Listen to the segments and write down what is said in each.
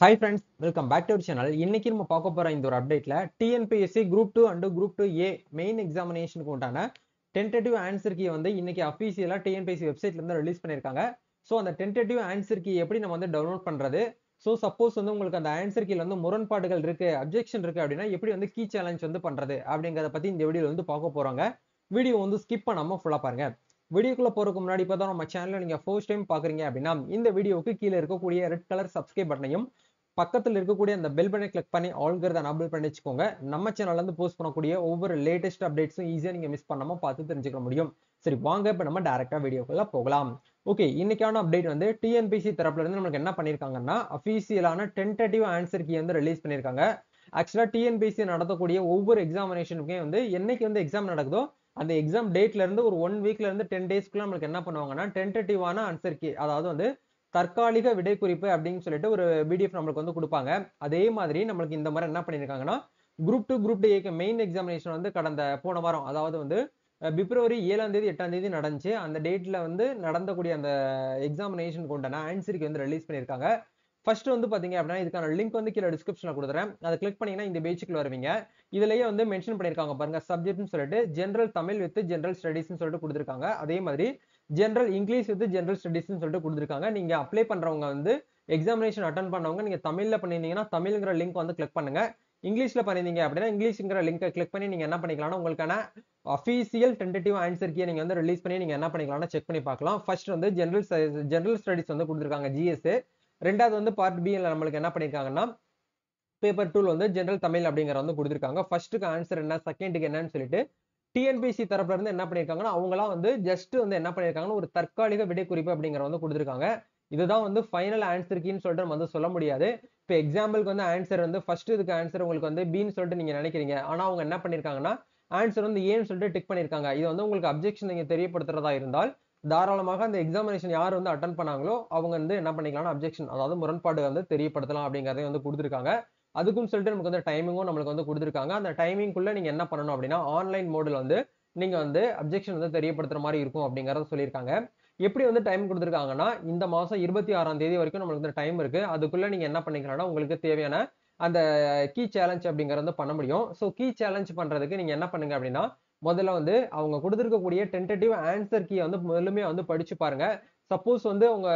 Hi friends, welcome back to our channel. இன்னைக்கு நம்ம பார்க்க போற இந்த ஒரு அப்டேட்ல TNPSC Group 2 and Group 2A main எக்ஸாமினேஷனுக்கு உண்டான டென்டேட்டிவ் ஆன்சர் கீ வந்து இன்னைக்கு அஃபீஷியலா TNPSC வெப்சைட்ல இருந்து ரிலீஸ் பண்ணிருக்காங்க. சோ அந்த டென்டேட்டிவ் ஆன்சர் கீ எப்படி நம்ம வந்து டவுன்லோட் பண்றது? சோ சப்போஸ் வந்து உங்களுக்கு அந்த ஆன்சர் கீல வந்து முரண்பாடுகள் இருக்கு, அப்ஜெக்ஷன் இருக்கு அப்படின்னா எப்படி வந்து கீ சேலஞ்ச் வந்து பண்றது அப்படிங்கறத பத்தி இந்த வீடியோல வந்து பார்க்க போறாங்க. வீடியோ வந்து ஸ்கிப் பண்ணாம ஃபுல்லா பாருங்க. வீடியோக்குள்ள போறதுக்கு முன்னாடி இப்பதான் நம்ம சேனலை நீங்க ஃபர்ஸ்ட் டைம் பாக்குறீங்க அப்படின்னா இந்த வீடியோவுக்கு கீழே இருக்கக்கூடிய ரெட் கலர் சப்ஸ்கிரைப் பட்டனையும் பக்கத்துல இருக்கக்கூடிய அந்த பெல் பட்டனை கிளிக் பண்ணி ஆல்ங்கிறத எனேபிள் பண்ணி வச்சுக்கோங்க. நம்ம சேனல்ல இருந்து போஸ்ட் பண்ணக்கூடிய ஒவ்வொரு லேட்டஸ்ட் அப்டேட்ஸும் ஈஸியா நீங்க மிஸ் பண்ணாம பார்த்து தெரிஞ்சுக்க முடியும். சரி வாங்க இப்ப நம்ம டைரக்டா வீடியோக்குள்ள போகலாம். ஓகே, இன்னைக்கான அப்டேட் வந்து டிஎன்பிசி தரப்புல இருந்து நமக்கு என்ன பண்ணிருக்காங்கன்னா அபிஷியலான டென்டேட்டிவ் ஆன்சர் கீ வந்து ரிலீஸ் பண்ணிருக்காங்க. ஆக்சுவலா டிஎன்பிசி நடத்தக்கூடிய ஒவ்வொரு எக்ஸாமினேஷனுக்குமே வந்து என்னைக்கு வந்து எக்ஸாம் நடக்குதோ அந்த எக்ஸாம் டேட்ல இருந்து ஒரு 1 வீக்ல இருந்து 10 டேஸ்க்குள்ள நமக்கு என்ன பண்ணுவாங்கன்னா டென்டேட்டிவான ஆன்சர் கீ, அதாவது வந்து தற்காலிக விடை குறிப்பு அப்படின்னு சொல்லிட்டு ஒரு பிடிஎஃப் நம்மளுக்கு வந்து கொடுப்பாங்க. அதே மாதிரி நம்மளுக்கு இந்த மாதிரி என்ன பண்ணிருக்காங்கன்னா group 2 group D main examination வந்து கடந்த போன வாரம், அதாவது வந்து பிப்ரவரி 7ஆம் தேதி 8ஆம் தேதி நடந்துச்சு. அந்த டேட்ல வந்து நடந்தக்கூடிய அந்த எக்ஸாமினேஷன் கொண்டான ஆன்சருக்கு வந்து ரிலீஸ் பண்ணிருக்காங்க. ஃபர்ஸ்ட் வந்து பாத்தீங்க அப்படின்னா இதுக்கான லிங்க் வந்து கீழே டிஸ்கிரிப்ஷன்ல கொடுத்துறேன். அதை கிளிக் பண்ணீங்கன்னா இந்த பேஜுக்குள்ள வருவீங்க. இதுலயே வந்து மென்ஷன் பண்ணிருக்காங்க பாருங்க, சப்ஜெக்ட்னு சொல்லிட்டு ஜெனரல் தமிழ் வித் ஜெனரல் ஸ்டடீஸ்னு சொல்லிட்டு கொடுத்துருக்காங்க. அதே மாதிரி ஜெனரல் இங்கிலீஷ் வித் ஜெனரல் ஸ்டடீஸ்னு சொல்லிட்டு கொடுத்துருக்காங்க. நீங்க அப்ளை பண்றவங்க வந்து எக்ஸாமினேஷன் அட்டன் பண்ணவங்க நீங்க தமிழ்ல பண்ணிருந்தீங்கன்னா தமிழ்ங்கிற லிங்க் வந்து கிளிக் பண்ணுங்க. இங்கிலீஷ்ல பண்ணிருந்தீங்க அப்படின்னா இங்கிலீஷ்ங்கிற லிங்கை கிளிக் பண்ணி நீங்க என்ன பண்ணிக்கலாம்னா உங்களுக்கான அபிஷியல் டென்டேட்டிவ் ஆன்சர் கீ நீங்க வந்து ரிலீஸ் பண்ணி நீங்க என்ன பண்ணிக்கலாம்னா செக் பண்ணி பார்க்கலாம். ஃபர்ஸ்ட் வந்து ஜெனரல் ஸ்டடீஸ் வந்து கொடுத்துருக்காங்க ஜிஎஸ். ரெண்டாவது வந்து பார்ட் பி நம்மளுக்கு என்ன பண்ணிருக்காங்கன்னா பேப்பர் 2 வந்து ஜெனரல் தமிழ் அப்படிங்கிற வந்து கொடுத்துருக்காங்க. ஃபர்ஸ்ட்டுக்கு ஆன்சர் என்ன, செகண்டுக்கு என்னன்னு சொல்லிட்டு டிஎன்பிசி தரப்புல இருந்து என்ன பண்ணிருக்காங்கன்னா அவங்களாம் வந்து ஜஸ்ட் வந்து என்ன பண்ணிருக்காங்கன்னா ஒரு தற்காலிக விடை குறிப்பு அப்படிங்கிற வந்து கொடுத்துருக்காங்க. இதுதான் வந்து ஃபைனல் ஆன்சர் கீன்னு சொல்லிட்டு நம்ம வந்து சொல்ல முடியாது. இப்போ எக்ஸாம்பிளுக்கு வந்து ஆன்சர் வந்து ஃபர்ஸ்ட் இதுக்கு ஆன்சர் உங்களுக்கு வந்து பின்னு சொல்லிட்டு நீங்க நினைக்கிறீங்க. ஆனா அவங்க என்ன பண்ணிருக்காங்கன்னா ஆன்சர் வந்து ஏன்னு சொல்லிட்டு டிக் பண்ணிருக்காங்க. இது வந்து உங்களுக்கு அப்ஜெக்ஷன் நீங்க தெரியப்படுத்துறதா இருந்தால் தாராளமாக அந்த எக்ஸாமினேஷன் யார் வந்து அட்டன் பண்ணாங்களோ அவங்க வந்து என்ன பண்ணிக்கலாம், அப்ஜெக்ஷன் அதாவது முரண்பாடு வந்து தெரியப்படுத்தலாம் அப்படிங்கறதையும் வந்து கொடுத்துருக்காங்க. அதுக்கும் சொல்லிட்டு நமக்கு வந்து டைமிங்கும் நம்மளுக்கு வந்து கொடுத்துருக்காங்க. அந்த டைமிங்குள்ள நீங்க என்ன பண்ணணும் அப்படின்னா ஆன்லைன் மோட்ல வந்து நீங்க வந்து அப்ஜெக்ஷன் வந்து தெரியப்படுத்துற மாதிரி இருக்கும் அப்படிங்கறத சொல்லியிருக்காங்க. எப்படி வந்து டைம் கொடுத்துருக்காங்கன்னா இந்த மாசம் 26ஆம் தேதி வரைக்கும் நம்மளுக்கு வந்து டைம் இருக்கு. அதுக்குள்ள நீங்க என்ன பண்ணிக்கலாம்னா உங்களுக்கு தேவையான அந்த கீ சேலஞ்ச் அப்படிங்கறது பண்ண முடியும். ஸோ கீ சேலஞ்ச் பண்றதுக்கு நீங்க என்ன பண்ணுங்க அப்படின்னா முதல்ல வந்து அவங்க கொடுத்துருக்கக்கூடிய டென்டேட்டிவ் ஆன்சர் கீ வந்து முழுமையா வந்து படிச்சு பாருங்க. சப்போஸ் வந்து அவங்க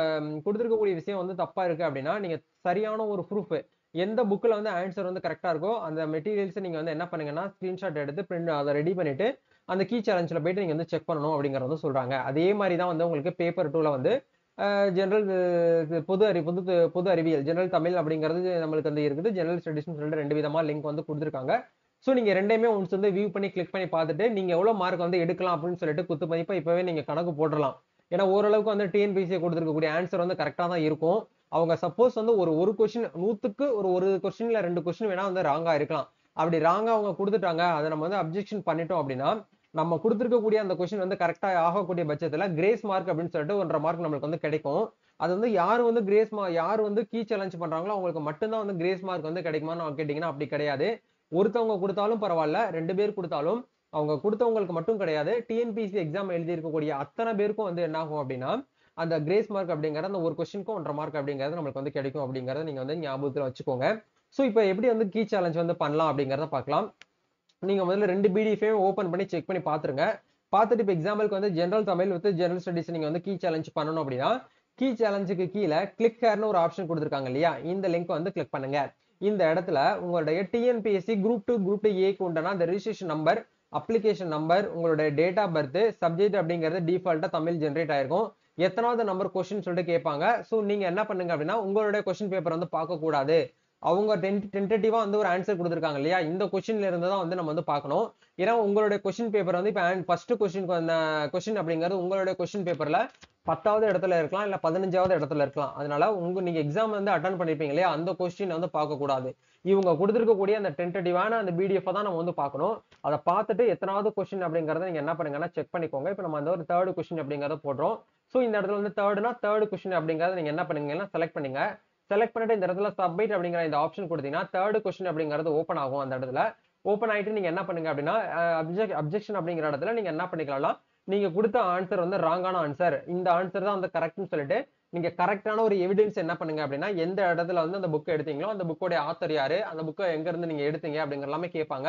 கொடுத்துருக்கக்கூடிய விஷயம் வந்து தப்பா இருக்கு அப்படின்னா நீங்க சரியான ஒரு ப்ரூஃப் எந்த புக்ல வந்து ஆன்சர் வந்து கரெக்டா இருக்கோ அந்த மெட்டீரியல்ஸ் நீங்க வந்து என்ன பண்ணுங்கன்னா ஸ்கிரீன்ஷாட் எடுத்து பிரிண்ட் அதை ரெடி பண்ணிட்டு அந்த கீ சேலஞ்சில் போயிட்டு நீங்க வந்து செக் பண்ணணும் அப்படிங்கறத வந்து சொல்றாங்க. அதே மாதிரி தான் வந்து உங்களுக்கு பேப்பர் 2ல வந்து ஜெனரல் பொது அறிவியல் ஜெனரல் தமிழ் அப்படிங்கிறது நம்மளுக்கு வந்து இருக்குது. ஜெனரல் ஸ்டடிஸ்னு சொல்லிட்டு ரெண்டு விதமா லிங்க் வந்து கொடுத்துருக்காங்க. ஸோ நீங்க ரெண்டையுமே ஒன்ஸ் வந்து வியூ பண்ணி கிளிக் பண்ணி பார்த்துட்டு நீங்க எவ்வளவு மார்க் வந்து எடுக்கலாம் அப்படின்னு சொல்லிட்டு குத்து மதிப்பா இப்பவே நீங்க கணக்கு போடலாம். ஏன்னா ஓரளவுக்கு வந்து டிஎன்பிசி கொடுத்துருக்கக்கூடிய ஆன்சர் வந்து கரெக்டா தான் இருக்கும். அவங்க சப்போஸ் வந்து ஒரு கொஸ்டின் 100க்கு ஒரு கொஸ்டின்ல 2 கொஸ்டின் வேணா வந்து ராங்கா இருக்கலாம். அப்படி ராங்கா அவங்க கொடுத்துட்டாங்க, அதை நம்ம வந்து அப்ஜெக்ஷன் பண்ணிட்டோம் அப்படின்னா நம்ம கொடுத்துருக்கக்கூடிய அந்த கொஸ்டின் வந்து கரெக்டா ஆகக்கூடிய பட்சத்துல கிரேஸ் மார்க் அப்படின்னு சொல்லிட்டு 1.5 மார்க் நம்மளுக்கு வந்து கிடைக்கும். அது வந்து யார் வந்து யார் வந்து கீ சேலஞ்ச் பண்றாங்களோ அவங்களுக்கு மட்டும்தான் வந்து கிரேஸ் மார்க் வந்து கிடைக்குமான்னு கேட்டீங்கன்னா அப்படி கிடையாது. ஒருத்தவங்க கொடுத்தாலும் பரவாயில்ல, 2 பேர் கொடுத்தாலும் அவங்க கொடுத்தவங்களுக்கு மட்டும் கிடையாது, டிஎன்பிசி எக்ஸாம் எழுதி இருக்கக்கூடிய அத்தனை பேருக்கும் வந்து என்ன ஆகும் அப்படின்னா அந்த கிரேஸ் மார்க் அப்படிங்கறது அந்த ஒரு கொஸ்டினுக்கும் 1.5 மார்க் அப்படிங்கிறது நம்மளுக்கு வந்து கிடைக்கும் அப்படிங்கறத நீங்க வந்து ஞாபகத்துல வச்சுக்கோங்க. சோ இப்போ எப்படி வந்து கீ சேலஞ்ச் வந்து பண்ணலாம் அப்படிங்கறத பார்க்கலாம். நீங்க முதல்ல 2 பிடிஎஃப் ஓபன் பண்ணி செக் பண்ணி பாத்துருங்க. பார்த்துட்டு இப்போ எக்ஸாம்பிளுக்கு வந்து general Tamil with general studies நீங்க வந்து கீ சேலஞ்ச் பண்ணணும் அப்படின்னா கீ சேலஞ்சுக்கு கீழே கிளிக் ஹேர்னு ஒரு ஆப்ஷன் கொடுத்துருக்காங்க இல்லையா, இந்த லிங்க் வந்து கிளிக் பண்ணுங்க. இந்த இடத்துல உங்களுடைய டிஎன்பிஎஸ்சி குரூப் 2 குரூப் 2 ஏக்கு உண்டான அந்த ரெஜிஸ்ட்ரேஷன் நம்பர், அப்ளிகேஷன் நம்பர், உங்களுடைய டேட் ஆஃப் பர்த், சப்ஜெக்ட் அப்படிங்கிறது டிஃபால்ட்டா தமிழ் ஜென்ரேட் ஆயிருக்கும். எத்தனாவது நம்பர் கொஸ்டின் சொல்லிட்டு கேட்பாங்க. சோ நீங்க என்ன பண்ணுங்க அப்படின்னா உங்களுடைய கொஸ்டின் பேப்பர் வந்து பார்க்க கூடாது. அவங்க டென்டேட்டிவா வந்து ஒரு ஆன்சர் கொடுத்துருக்காங்க இல்லையா, இந்த கொஸ்டின்ல இருந்து தான் வந்து நம்ம வந்து பார்க்கணும். ஏன்னா உங்களுடைய கொஸ்டின் பேப்பர் வந்து இப்போ ஃபர்ஸ்ட் கொஸ்டின் அப்படிங்கிறது உங்களுடைய கொஸ்டின் பேப்பர்ல 10வது இடத்துல இருக்கலாம், இல்ல 15வது இடத்துல இருக்கலாம். அதனால நீங்க எக்ஸாம் வந்து அட்டன் பண்ணிருப்பீங்க இல்லையா, அந்த கொஸ்டின் வந்து பார்க்க கூடாது. இவங்க கொடுத்துருக்கக்கூடிய அந்த டென்டேட்டிவான அந்த பிடிஎஃப் தான் நம்ம வந்து பார்க்கணும். அதை பார்த்துட்டு எத்தனாவது கொஸ்டின் அப்படிங்கறத நீங்க என்ன பண்ணுங்கன்னா செக் பண்ணிக்கோங்க. இப்போ நம்ம அந்த ஒரு தேர்ட் கொஸ்டின் அப்படிங்கறத போடுறோம். சோ இந்த இடத்துல வந்து தேர்ட் கொஸ்டின் அப்படிங்கறத நீங்க என்ன பண்ணுங்கன்னா செலக்ட் பண்ணுங்க. செலக்ட் பண்ணிட்டு இந்த இடத்துல சப்மிட் அப்படிங்கிற இந்த ஆப்ஷன் கொடுத்தீங்கன்னா தேர்ட் கொஸ்டின் அப்படிங்கிறது ஓப்பன் ஆகும். அந்த இடத்துல ஓப்பன் ஆயிட்டு நீங்க என்ன பண்ணுங்க அப்படின்னா அப்ஜெக்ஷன் அப்படிங்கிற இடத்துல நீங்க என்ன பண்ணிக்கலாம், நீங்க கொடுத்த ஆன்சர் வந்து ராங்கான ஆன்சர், இந்த ஆன்சர் தான் வந்து கரெக்ட்னு சொல்லிட்டு நீங்க கரெக்டான ஒரு எவிடன்ஸ் என்ன பண்ணுங்க அப்படின்னா எந்த இடத்துல வந்து அந்த புக் எடுத்தீங்களோ அந்த புக்கோட ஆத்தர் யாரு, அந்த புக்கை எங்க இருந்து நீங்க எடுத்தீங்க அப்படிங்கிற எல்லாமே கேட்பாங்க.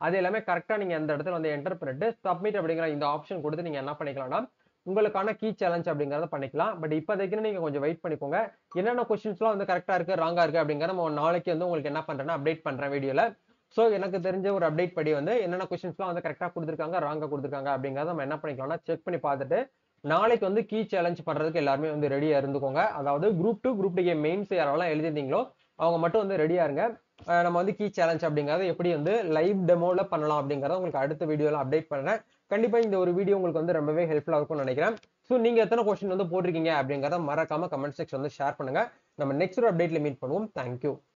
அது எல்லாமே கரெக்டா நீங்க அந்த இடத்துல வந்து என்டர் பண்ணிட்டு சப்மிட் அப்படிங்கிற இந்த ஆப்ஷன் கொடுத்து நீங்க என்ன பண்ணிக்கலாம்னா உங்களுக்கான கீ சேலஞ்ச் அப்படிங்கறத பண்ணிக்கலாம். பட் இப்போதைக்கு நீங்க கொஞ்சம் வெயிட் பண்ணிக்கோங்க. என்னென்ன கொஸ்டின்ஸ்லாம் வந்து கரெக்டா இருக்கு ராங்கா இருக்கு அப்படிங்கறத நம்ம நாளைக்கு வந்து உங்களுக்கு என்ன பண்றேன்னா அப்டேட் பண்றேன் வீடியோல. சோ எனக்கு தெரிஞ்ச ஒரு அப்டேட் படி வந்து என்னென்ன கொஸ்டின்ஸ்லாம் வந்து கரெக்டா கொடுத்துருக்காங்க ராங்கா கொடுத்துருக்காங்க அப்படிங்கறத நம்ம என்ன பண்ணிக்கலாம்னா செக் பண்ணி பார்த்துட்டு நாளைக்கு வந்து கீ சேலஞ்ச் பண்றதுக்கு எல்லாருமே வந்து ரெடியா இருந்துக்கோங்க. அதாவது குரூப் 2 ஏ மெயின்ஸ் யாரெல்லாம் எழுதிருந்தீங்களோ அவங்க மட்டும் வந்து ரெடியா இருங்க. நம்ம வந்து கீ சேலஞ்ச் அப்படிங்கறத எப்படி வந்து லைவ் டெமோல பண்ணலாம் அப்படிங்கறத உங்களுக்கு அடுத்த வீடியோல அப்டேட் பண்றேன். கண்டிப்பா இந்த ஒரு வீடியோ உங்களுக்கு வந்து ரொம்பவே ஹெல்ப்ஃபுல்லா இருக்கும்னு நினைக்கிறேன். சோ நீங்க எத்தனை கொஸ்டின் வந்து போட்டிருக்கீங்க அப்படிங்கறத மறக்காம கமெண்ட் செக்ஷன் வந்து ஷேர் பண்ணுங்க. நம்ம நெக்ஸ்ட் ஒரு அப்டேட்ல மீட் பண்ணுவோம். தேங்க்யூ.